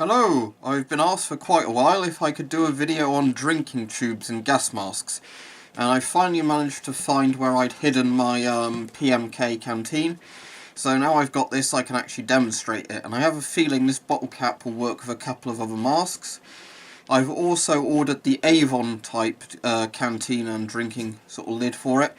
Hello, I've been asked for quite a while if I could do a video on drinking tubes and gas masks, and I finally managed to find where I'd hidden my PMK canteen. So now I've got this, I can actually demonstrate it, and I have a feeling this bottle cap will work with a couple of other masks. I've also ordered the Avon type canteen and drinking sort of lid for it,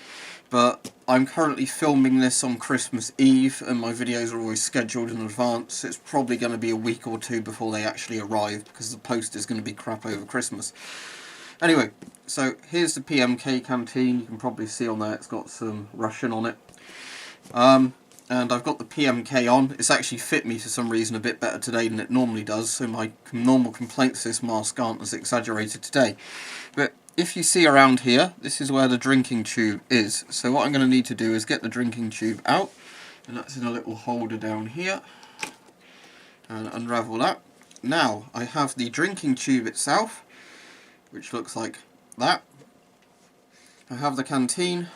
but I'm currently filming this on Christmas Eve and my videos are always scheduled in advance. It's probably going to be a week or two before they actually arrive because the post is going to be crap over Christmas. Anyway, so here's the PMK canteen. You can probably see on there it's got some Russian on it. And I've got the PMK on. It's actually fit me for some reason a bit better today than it normally does, so my normal complaints to this mask aren't as exaggerated today. But if you see around here, this is where the drinking tube is. So what I'm going to need to do is get the drinking tube out, and that's in a little holder down here, and unravel that. Now I have the drinking tube itself, which looks like that. I have the canteen,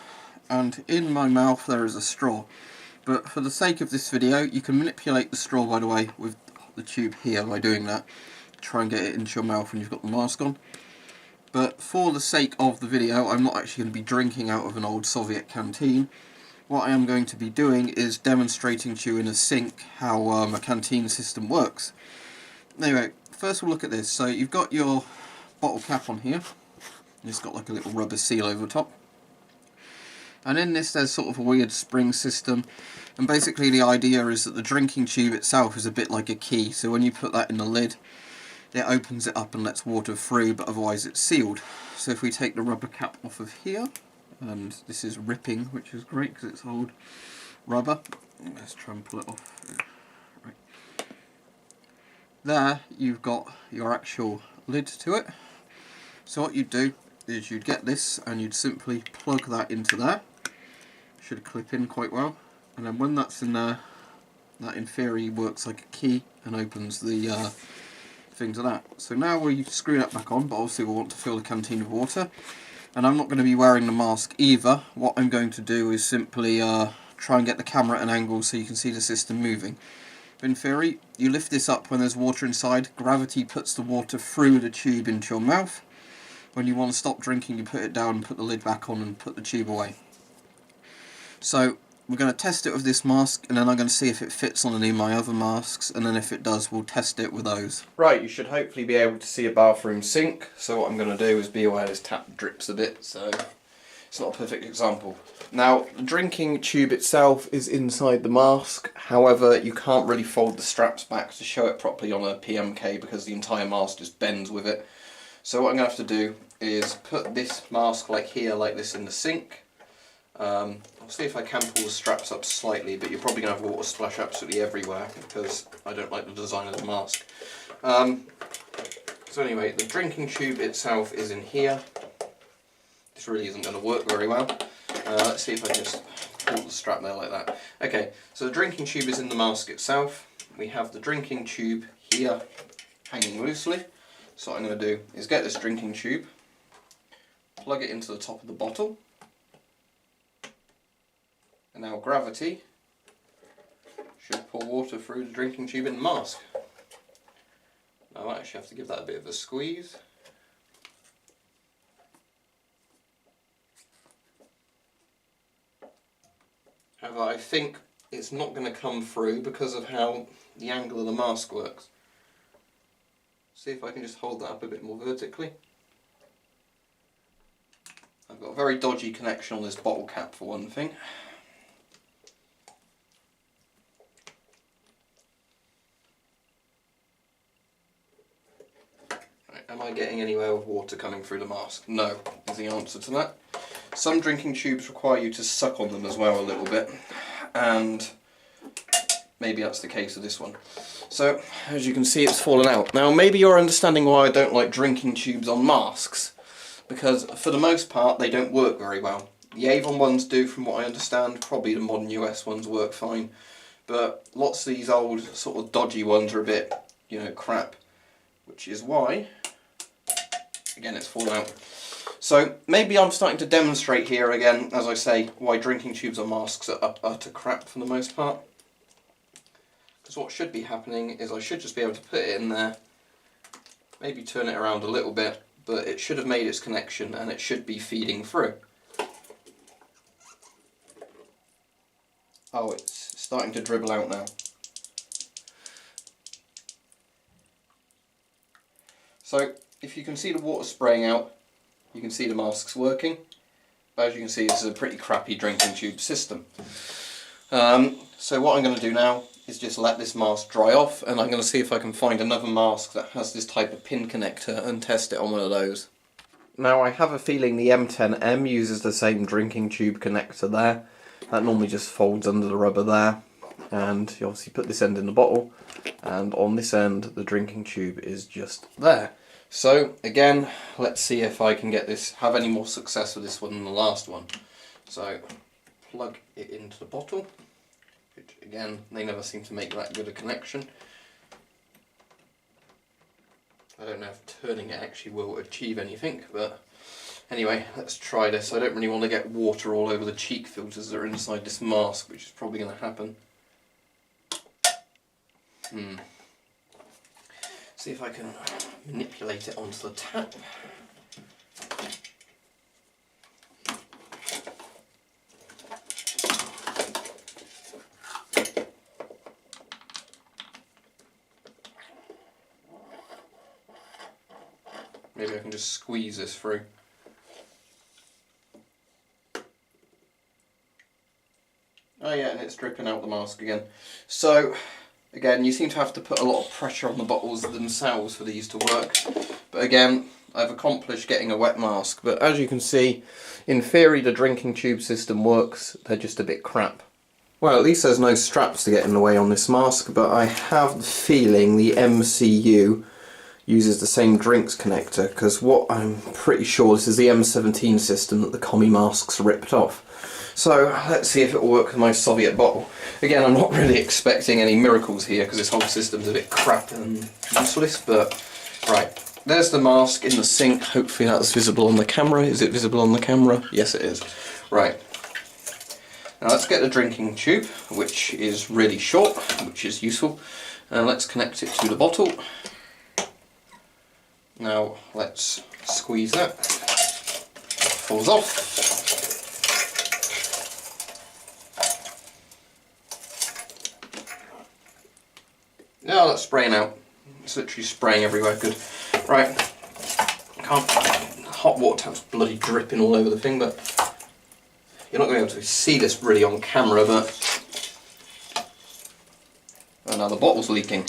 and in my mouth there is a straw. But for the sake of this video, you can manipulate the straw, by the way, with the tube here by doing that. Try and get it into your mouth when you've got the mask on. But for the sake of the video, I'm not actually going to be drinking out of an old Soviet canteen. What I am going to be doing is demonstrating to you in a sink how a canteen system works. Anyway, first we'll look at this. So you've got your bottle cap on here. It's got like a little rubber seal over the top. And in this there's sort of a weird spring system, and basically the idea is that the drinking tube itself is a bit like a key, so when you put that in the lid it opens it up and lets water through, but otherwise it's sealed. So if we take the rubber cap off of here, and this is ripping, which is great because it's old rubber. Let's try and pull it off. Right. There you've got your actual lid to it. So what you'd do is you'd get this and you'd simply plug that into there. Should clip in quite well, and then when that's in there, that in theory works like a key and opens the thing to that. So now we screw that back on, but obviously we want to fill the canteen with water, and I'm not going to be wearing the mask either. What I'm going to do is simply try and get the camera at an angle so you can see the system moving. In theory, you lift this up when there's water inside, gravity puts the water through the tube into your mouth. When you want to stop drinking, you put it down and put the lid back on and put the tube away. So we're going to test it with this mask, and then I'm going to see if it fits on any of my other masks, and then if it does, we'll test it with those. Right, you should hopefully be able to see a bathroom sink, so what I'm going to do is be aware this tap drips a bit, so it's not a perfect example. Now, the drinking tube itself is inside the mask, however you can't really fold the straps back to show it properly on a PMK because the entire mask just bends with it. So what I'm going to have to do is put this mask like here, like this in the sink. I'll see if I can pull the straps up slightly, but you're probably going to have water splash absolutely everywhere because I don't like the design of the mask. So anyway, the drinking tube itself is in here. This really isn't going to work very well. Let's see if I just pull the strap there like that. Okay, so the drinking tube is in the mask itself. We have the drinking tube here hanging loosely. So what I'm going to do is get this drinking tube, plug it into the top of the bottle, and now gravity should pour water through the drinking tube in the mask. Now I actually have to give that a bit of a squeeze. However, I think it's not going to come through because of how the angle of the mask works. See if I can just hold that up a bit more vertically. I've got a very dodgy connection on this bottle cap for one thing. Right, am I getting anywhere with water coming through the mask? No, is the answer to that. Some drinking tubes require you to suck on them as well a little bit, and maybe that's the case with this one. So, as you can see, it's fallen out. Now, maybe you're understanding why I don't like drinking tubes on masks, because for the most part, they don't work very well. The Avon ones do, from what I understand. Probably the modern US ones work fine, but lots of these old, sort of dodgy ones are a bit, you know, crap, which is why, again, it's fallen out. So, maybe I'm starting to demonstrate here again, as I say, why drinking tubes on masks are utter crap for the most part. Because what should be happening is I should just be able to put it in there, maybe turn it around a little bit, but it should have made its connection and it should be feeding through. Oh, it's starting to dribble out now. So, if you can see the water spraying out, you can see the mask's working. But as you can see, this is a pretty crappy drinking tube system. So what I'm going to do now is just let this mask dry off, and I'm going to see if I can find another mask that has this type of pin connector and test it on one of those. Now I have a feeling the M10m uses the same drinking tube connector there. That normally just folds under the rubber there, and you obviously put this end in the bottle, and on this end the drinking tube is just there. So again, let's see if I can have any more success with this one than the last one. So plug it into the bottle, which again, they never seem to make that good a connection. I don't know if turning it actually will achieve anything, but anyway, let's try this. I don't really want to get water all over the cheek filters that are inside this mask, which is probably going to happen. See if I can manipulate it onto the tap. Maybe I can just squeeze this through. Oh yeah, and it's dripping out the mask again. So, again, you seem to have to put a lot of pressure on the bottles themselves for these to work. But again, I've accomplished getting a wet mask. But as you can see, in theory the drinking tube system works, they're just a bit crap. Well, at least there's no straps to get in the way on this mask, but I have the feeling the MCU uses the same drinks connector, because what I'm pretty sure this is the M17 system that the commie masks ripped off. So let's see if it will work with my Soviet bottle. Again, I'm not really expecting any miracles here because this whole system's a bit crap and useless, but right, there's the mask in the sink. Hopefully that's visible on the camera. Is it visible on the camera? Yes, it is. Right. Now let's get the drinking tube, which is really short, which is useful, and let's connect it to the bottle. Now let's squeeze that. Falls off. Yeah, that's spraying out. It's literally spraying everywhere. Good. Right. Hot water tap's bloody dripping all over the thing, but you're not going to be able to see this really on camera, but oh, now the bottle's leaking.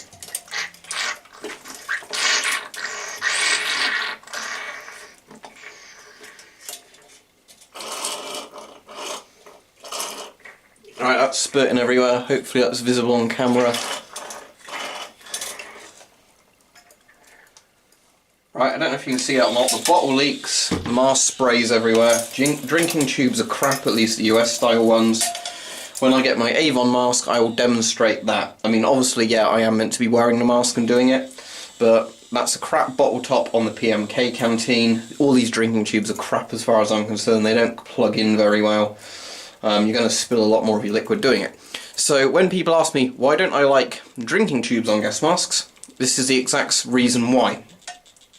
Right, that's spurting everywhere. Hopefully that's visible on camera. Right, I don't know if you can see that or not. The bottle leaks, the mask sprays everywhere. Drinking tubes are crap, at least the US style ones. When I get my Avon mask, I will demonstrate that. I mean, obviously, yeah, I am meant to be wearing the mask and doing it, but that's a crap bottle top on the PMK canteen. All these drinking tubes are crap as far as I'm concerned. They don't plug in very well. You're going to spill a lot more of your liquid doing it. So when people ask me, why don't I like drinking tubes on gas masks? This is the exact reason why.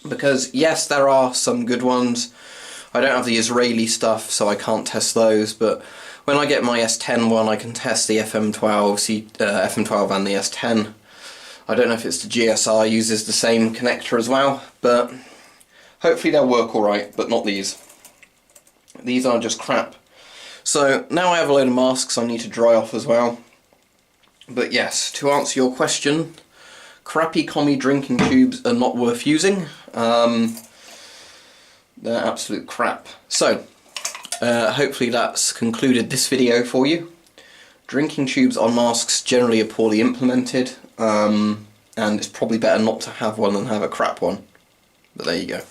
Because yes, there are some good ones. I don't have the Israeli stuff, so I can't test those, but when I get my S10 one, I can test the FM12, FM12 and the S10. I don't know if it's the GSR uses the same connector as well, but hopefully they'll work alright, but not these. These are just crap. So now I have a load of masks I need to dry off as well. But yes, to answer your question, crappy commie drinking tubes are not worth using. They're absolute crap. So, hopefully that's concluded this video for you. Drinking tubes on masks generally are poorly implemented, and it's probably better not to have one than have a crap one. But there you go.